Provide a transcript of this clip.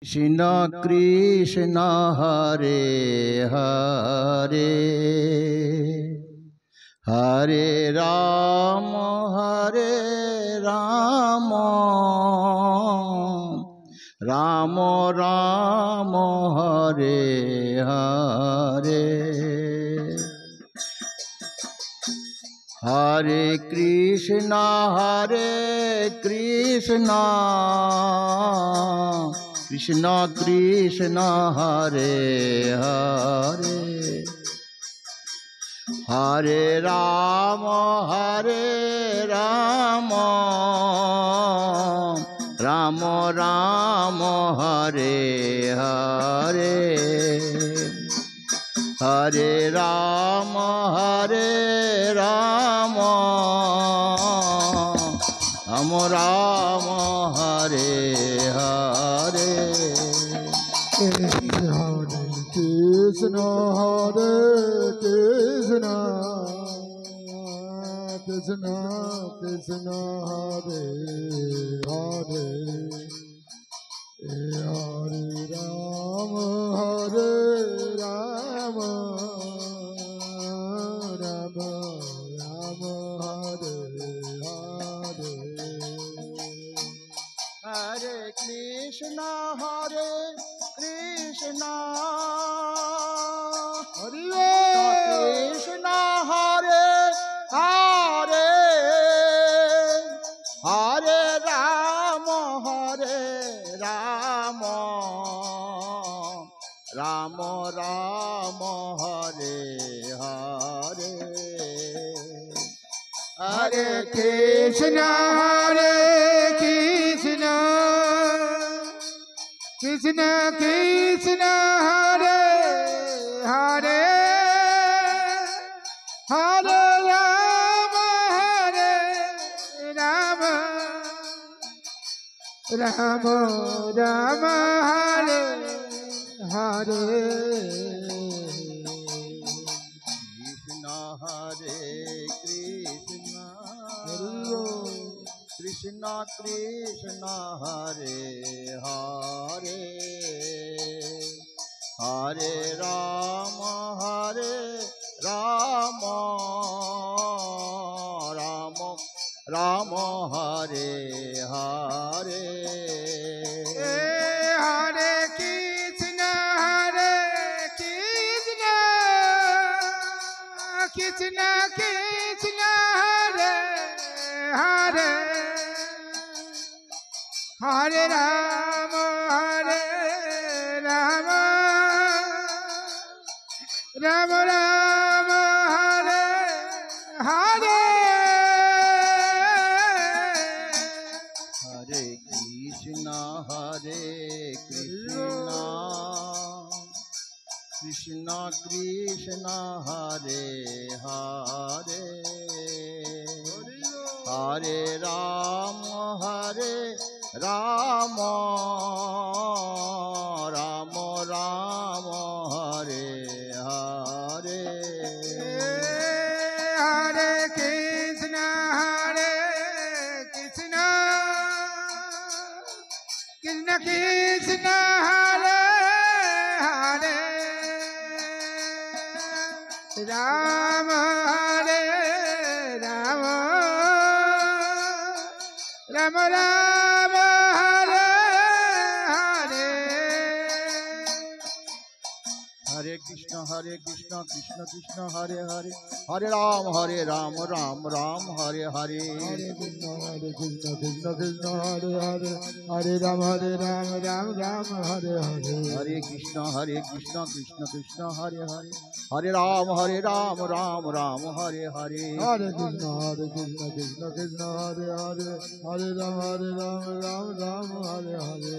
Krishna Krishna Hare Hare Hare Ram Ram Ram Hare Hare Hare Krishna Krishna Krishna Hare Hare Hare Ram Ram Ram Hare Hare Hare Ram Ram Ram Hare Hare Krishna Hare Krishna Krishna Krishna Hare Hare Hare Rama Rama Rama Hare Hare Hare Krishna Krishna Hare Hare Hare Rama Rama Rama Hare Hare Hare Krishna Krishna Krishna Hare Hare Hare Rama Rama Rama Hare Hare Krishna Hare Krishna Krishna Krishna Hare Hare Hare Rama Rama Rama Hare Hare Hare Krishna Krishna Krishna Hare Hare Hare Rama Rama Rama Rama Hare Hare Hare Krishna Krishna Krishna Hare Hare Hare Rama Rama Rama Hare Hare Hare Krishna Krishna Krishna Hare Hare Rama Rama Rama Rama Hare Hare Hare Krishna Krishna Krishna Hare Hare Hare Ram Ram Ram Hare Hare Hare Krishna Krishna Krishna Hare Hare Hare Ram Ram Hare Hare Hare Krishna Krishna Krishna Hare Hare Hare Ram Ram Hare Hare Hare Krishna Krishna Krishna Hare Hare Hare Ram Ram Hare Hare